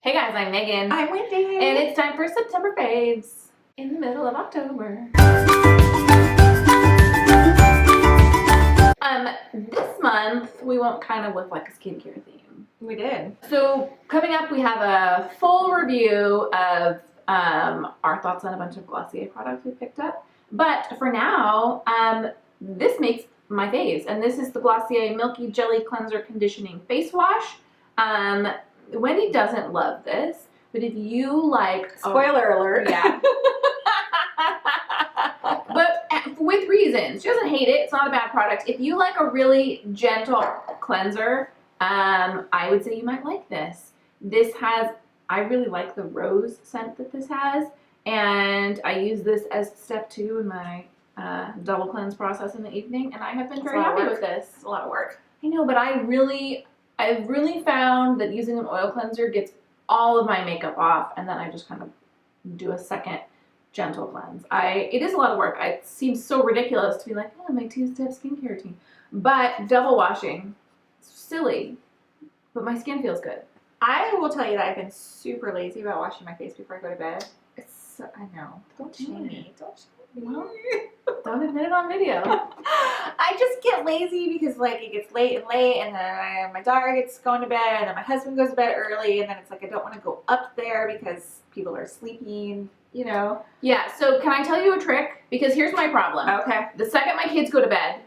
Hey guys, I'm Megan. I'm Wendy. And it's time for September faves in the middle of October. This month we went kind of with like a skincare theme. We did. So coming up we have a full review of our thoughts on a bunch of Glossier products we picked up. But for now, this makes my faves. And this is the Glossier Milky Jelly Cleanser Conditioning Face Wash. Wendy doesn't love this, but if you like... Spoiler alert. Yeah. But with reasons. She doesn't hate it. It's not a bad product. If you like a really gentle cleanser, I would say you might like this. This has... I really like the rose scent that this has. And I use this as step 2 in my double cleanse process in the evening. And I have been very happy with this. It's a lot of work. I know, but I've really found that using an oil cleanser gets all of my makeup off, and then I just kind of do a second gentle cleanse. It is a lot of work. It seems so ridiculous to be like, oh, my 2-step skincare routine. But double washing, silly, but my skin feels good. I will tell you that I've been super lazy about washing my face before I go to bed. I know. Don't shame me. Don't shame me. Well, don't admit it on video. I just get lazy because like it gets late, and then my daughter gets going to bed, and then my husband goes to bed early, and then it's like I don't want to go up there because people are sleeping, you know. Yeah, so can I tell you a trick? Because here's my problem. Okay. The second my kids go to bed,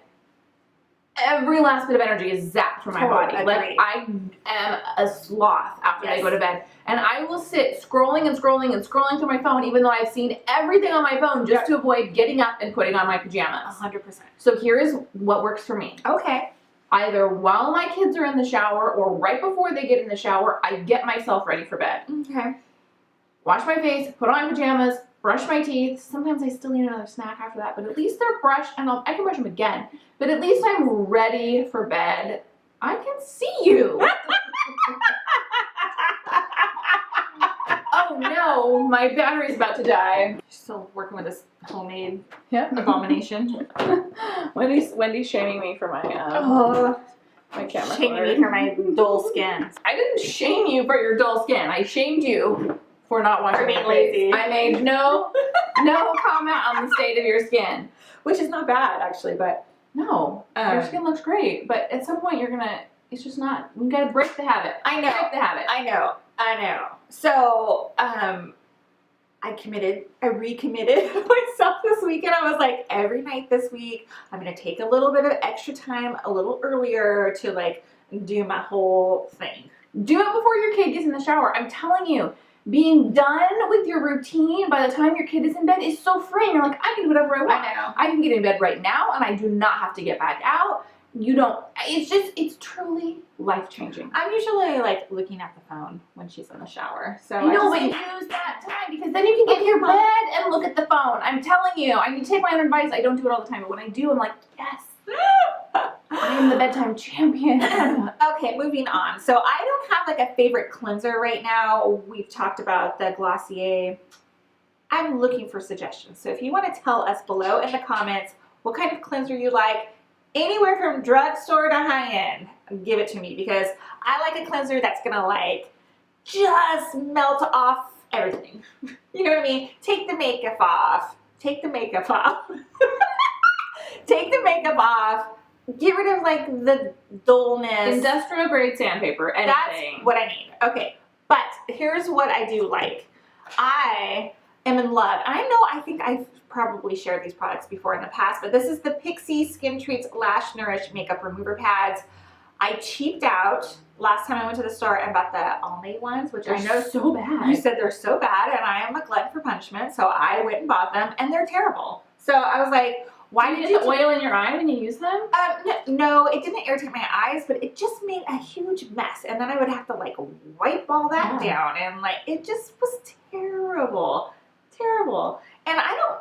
every last bit of energy is zapped from my body. Agreed. Like, I am a sloth after they go to bed. And I will sit scrolling and scrolling and scrolling through my phone, even though I've seen everything on my phone, just to avoid getting up and putting on my pajamas. 100%. So here is what works for me. Okay. Either while my kids are in the shower or right before they get in the shower, I get myself ready for bed. Okay. Wash my face, put on my pajamas, brush my teeth. Sometimes I still need another snack after that, but at least they're brushed, and I can brush them again. But at least I'm ready for bed. I can see you. Oh no, my battery's about to die. Still working with this homemade Yep. abomination. Wendy's shaming me for my my camera. Shaming me for my dull skin. I didn't shame you for your dull skin. I shamed you for not washing being your face. lazy. I made no comment on the state of your skin. Which is not bad, actually, but... No, your skin looks great, but at some point it's just not, you gotta break the habit. I know. Break the habit. I know. So, I recommitted myself this weekend. I was like, every night this week, I'm going to take a little bit of extra time, a little earlier to like do my whole thing. Do it before your kid gets in the shower. I'm telling you, being done with your routine by the time your kid is in bed is so freeing. You're like, I can do whatever I want. I know. I can get in bed right now, and I do not have to get back out. It's truly life-changing. I'm usually like looking at the phone when she's in the shower. So I know, but use that time because then you can get in your bed and look at the phone. I'm telling you, I need to take my own advice. I don't do it all the time, but when I do, I'm like, yes, I am the bedtime champion. Okay, moving on. So I don't have like a favorite cleanser right now. We've talked about the Glossier. I'm looking for suggestions. So if you want to tell us below in the comments what kind of cleanser you like, anywhere from drugstore to high-end, give it to me because I like a cleanser that's gonna like just melt off everything. You know what I mean? Take the makeup off. Take the makeup off. Take the makeup off. Get rid of like the dullness. Industrial grade sandpaper, anything. That's what I need. Okay, but here's what I do like. I am in love. I think I've probably shared these products before in the past, but this is the Pixi Skin Treats Lash Nourish Makeup Remover Pads. I cheaped out last time I went to the store and bought the Almay ones, which I know so bad. You said they're so bad, and I am a glutton for punishment, so I went and bought them, and they're terrible. So I was like, why did you get the oil in your eye when you use them? No, it didn't irritate my eyes, but it just made a huge mess, and then I would have to like wipe all that down, and like it just was terrible. Terrible. And I don't...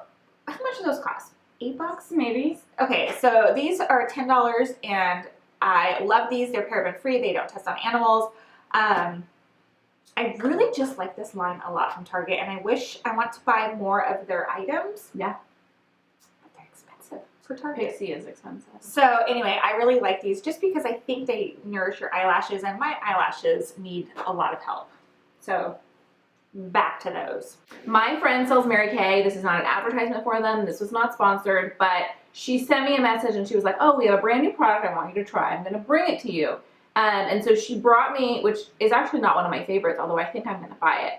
How much do those cost? $8 maybe? Okay, so these are $10 and I love these. They're paraben free. They don't test on animals. I really just like this line a lot from Target, and I want to buy more of their items. Yeah. But they're expensive for Target. Pixi is expensive. So anyway, I really like these just because I think they nourish your eyelashes, and my eyelashes need a lot of help. So back to those. My friend sells Mary Kay. This is not an advertisement for them. This was not sponsored, but she sent me a message and she was like, oh, we have a brand new product I want you to try. I'm going to bring it to you. And so she brought me, which is actually not one of my favorites, although I think I'm going to buy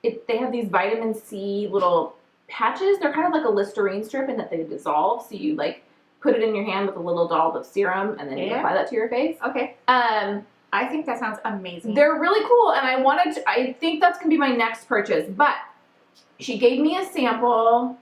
it. They have these vitamin C little patches. They're kind of like a Listerine strip in that they dissolve. So you like put it in your hand with a little dollop of serum and then you apply that to your face. Okay. I think that sounds amazing. They're really cool, and I think that's going to be my next purchase, but she gave me a sample.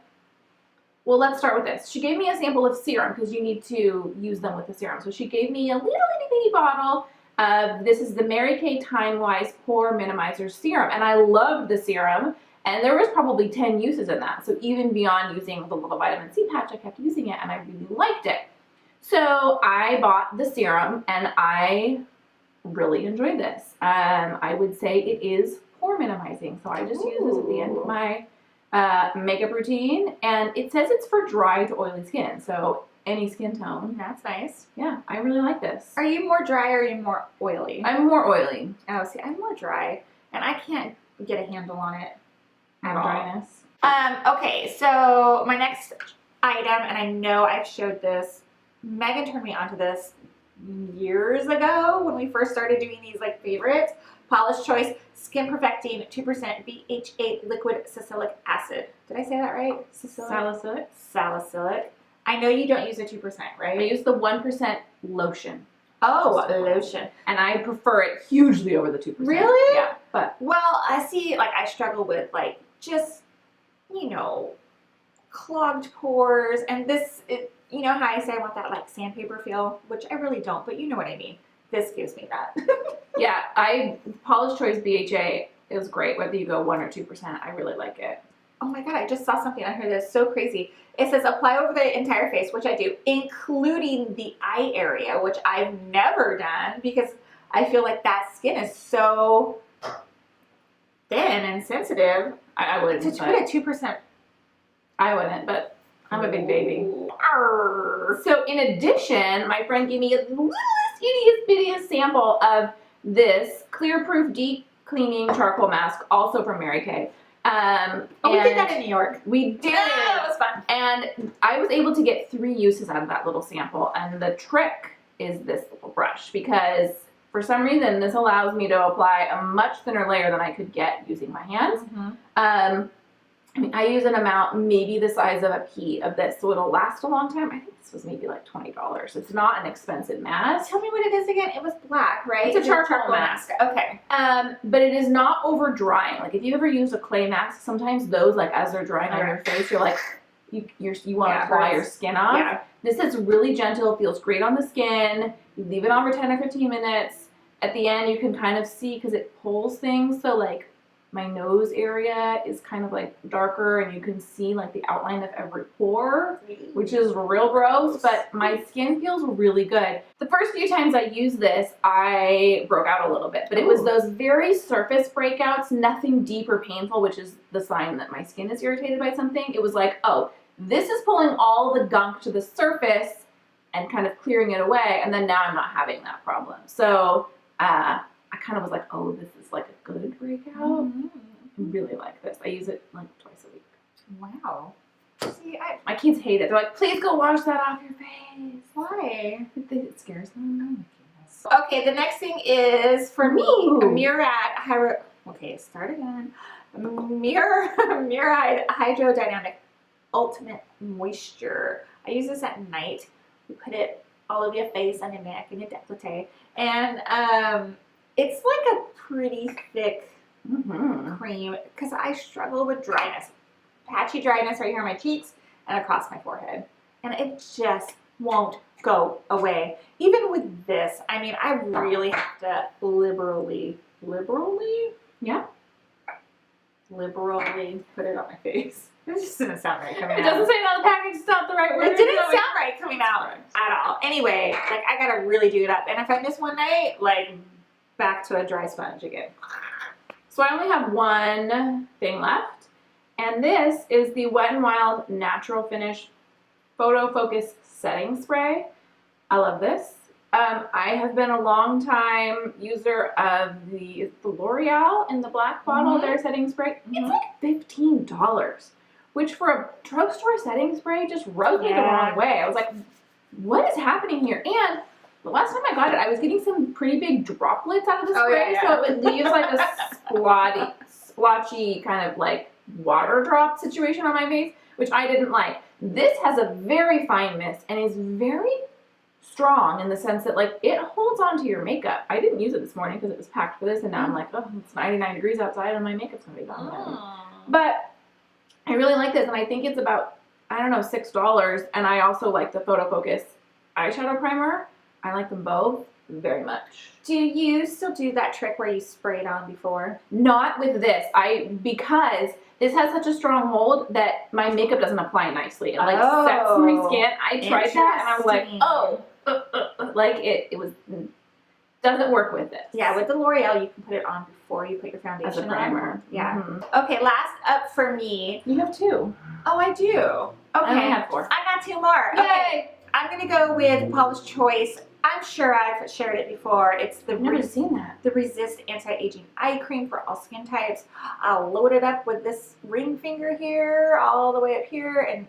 Well, let's start with this. She gave me a sample of serum because you need to use them with the serum. So she gave me a little itty bitty bottle of, this is the Mary Kay Timewise Pore Minimizer Serum, and I loved the serum, and there was probably 10 uses in that. So even beyond using the little vitamin C patch, I kept using it, and I really liked it. So I bought the serum, and I really enjoyed this. I would say it is pore minimizing, so I just use this at the end of my makeup routine, and it says it's for dry to oily skin, so any skin tone. That's nice. Yeah, I really like this. Are you more dry or are you more oily? I'm more oily. Oh, see, I'm more dry, and I can't get a handle on it at all. Dryness. Okay, so my next item, and I know I've showed this, Megan turned me onto this years ago when we first started doing these like favorites. Paula's Choice Skin Perfecting 2% BHA Liquid Salicylic Acid. Did I say that right? Salicylic. Salicylic. I know you don't use the 2%, right? I use the 1% lotion. Oh, lotion. And I prefer it hugely over the 2%. Really? Yeah. But well, I see, like, I struggle with like just, you know, clogged pores, and this, you know how I say I want that like sandpaper feel, which I really don't, but you know what I mean. This gives me that. yeah, Paula's Choice BHA is great, whether you go 1 or 2%. I really like it. Oh my god, I just saw something on here that's so crazy. It says apply over the entire face, which I do, including the eye area, which I've never done because I feel like that skin is so thin and sensitive. I wouldn't. To put a 2%. I wouldn't, but I'm a big baby. Arr. So in addition, my friend gave me a littlest, ittiest, bittiest sample of this Clear Proof Deep Cleaning Charcoal Mask, also from Mary Kay. We did that in New York. We did. Yeah, it was fun. And I was able to get 3 uses out of that little sample. And the trick is this little brush, because for some reason this allows me to apply a much thinner layer than I could get using my hands. Mm-hmm. I mean, I use an amount maybe the size of a pea of this, so it'll last a long time. I think this was maybe like $20. It's not an expensive mask. Tell me what it is again. It was black, right? It's a charcoal mask. Okay. But it is not over drying. Like if you've ever used a clay mask, sometimes those, like as they're drying on your face, you're like, you want to apply your skin off. Yeah. This is really gentle, feels great on the skin. You leave it on for 10 or 15 minutes. At the end, you can kind of see, because it pulls things, so like my nose area is kind of like darker, and you can see like the outline of every pore, which is real gross, but my skin feels really good. The first few times I used this, I broke out a little bit, but it was those very surface breakouts, nothing deep or painful, which is the sign that my skin is irritated by something. It was like, oh, this is pulling all the gunk to the surface and kind of clearing it away, and then now I'm not having that problem. So I kind of was like, oh, this is like a good breakout. Mm-hmm. I really like this. I use it like twice a week. Wow. See, My kids hate it. They're like, please go wash that off your face. why? It scares them. Okay, the next thing is for me, a Murad Murad Hydrodynamic Ultimate Moisture. I use this at night. You put it all over your face, on your neck, and your décolleté. And it's like a pretty thick cream because I struggle with dryness. Patchy dryness right here on my cheeks and across my forehead. And it just won't go away. Even with this, I mean, I really have to liberally Yeah. put it on my face. It just didn't sound right coming out. It doesn't say it on the package. It's not the right word. It didn't sound right coming out at all. Anyway, like I gotta really do it up. And if I miss one night, like back to a dry sponge again. So I only have one thing left. And this is the Wet n Wild Natural Finish Photo Focus Setting Spray. I love this. I have been a long time user of the L'Oreal in the black bottle, their setting spray. It's like $15, which for a drugstore setting spray just rubbed me the wrong way. I was like, what is happening here? And the last time I got it, I was getting some pretty big droplets out of the spray, so it leaves like a splotchy kind of like water drop situation on my face, which I didn't like. This has a very fine mist and is very strong in the sense that like it holds on to your makeup. I didn't use it this morning because it was packed for this, and now I'm like, oh, it's 99 degrees outside and my makeup's gonna be gone again. But I really like this, and I think it's about, I don't know, $6, and I also like the Photo Focus eyeshadow primer. I like them both very much. Do you still do that trick where you spray it on before? Not with this. Because this has such a strong hold that my makeup doesn't apply nicely. It like sets my skin. I tried that and I was like, oh, like it was, doesn't work with this. Yeah, with the L'Oreal, you can put it on before you put your foundation as a primer. on. Yeah. Okay, last up for me. You have 2. Oh, I do. Okay. I have 4. I got 2 more. Yay! Okay. I'm going to go with Paula's Choice. I'm sure I've shared it before. It's the I've never seen that. The Resist Anti-Aging Eye Cream for all skin types. I'll load it up with this ring finger here, all the way up here, and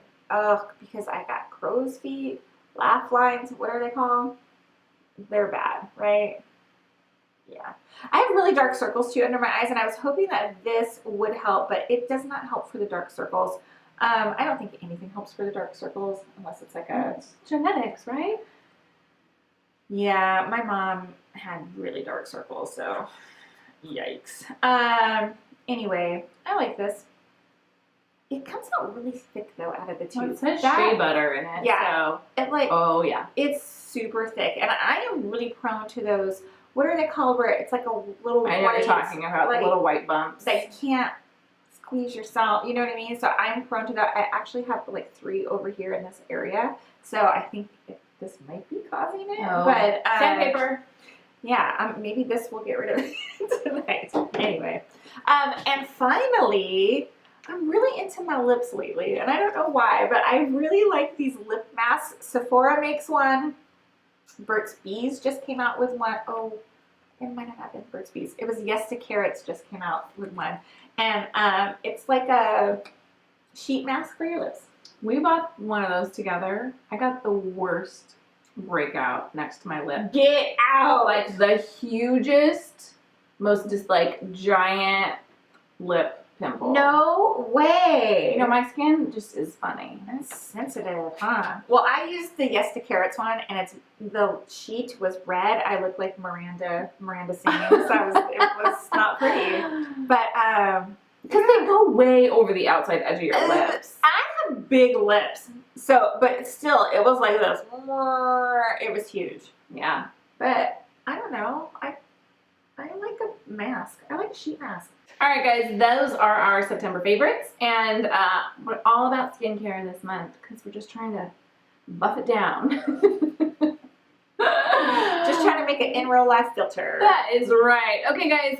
because I got crow's feet, laugh lines, what are they called? They're bad, right? Yeah. I have really dark circles too under my eyes, and I was hoping that this would help, but it does not help for the dark circles. I don't think anything helps for the dark circles unless it's like it's genetics, right? Yeah, my mom had really dark circles, so yikes. Anyway, I like this. It comes out really thick though out of the tube. Well, it says shea butter in it. Yeah. So. It like, oh yeah. It's super thick, and I am really prone to those. What are they called? Where it's like a little. I know what you're talking about, like, the little white bumps that you can't squeeze yourself. You know what I mean? So I'm prone to that. I actually have like 3 over here in this area. So I think this might be causing it. Oh. But sandpaper. Yeah, maybe this will get rid of it tonight. Anyway, and finally, I'm really into my lips lately, and I don't know why, but I really like these lip masks. Sephora makes one. Burt's Bees just came out with one. Oh, it might not have been Burt's Bees. It was Yes to Carrots just came out with one. And it's like a sheet mask for your lips. We bought one of those together. I got the worst breakout next to my lip. Get out! Like the hugest, most just like giant lip pimple. No way! You know, my skin just is funny. That's sensitive, huh? Well, I used the Yes to Carrots one, and the sheet was red. I looked like Miranda singing, so it was not pretty. But because they go way over the outside edge of your lips. I have big lips, so but still, it was like this. It was huge. Yeah, but I don't know. I like a mask. I like a sheet mask. All right, guys, those are our September favorites, and we're all about skincare this month because we're just trying to buff it down. Just trying to make it in real life filter. That is right. Okay, guys,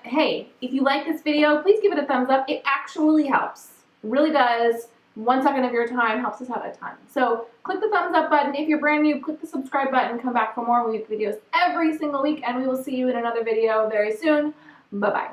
hey, if you like this video, please give it a thumbs up. It actually helps. It really does. 1 second of your time helps us out a ton. So click the thumbs up button. If you're brand new, click the subscribe button. Come back for more. We make videos every single week, and we will see you in another video very soon. Bye-bye.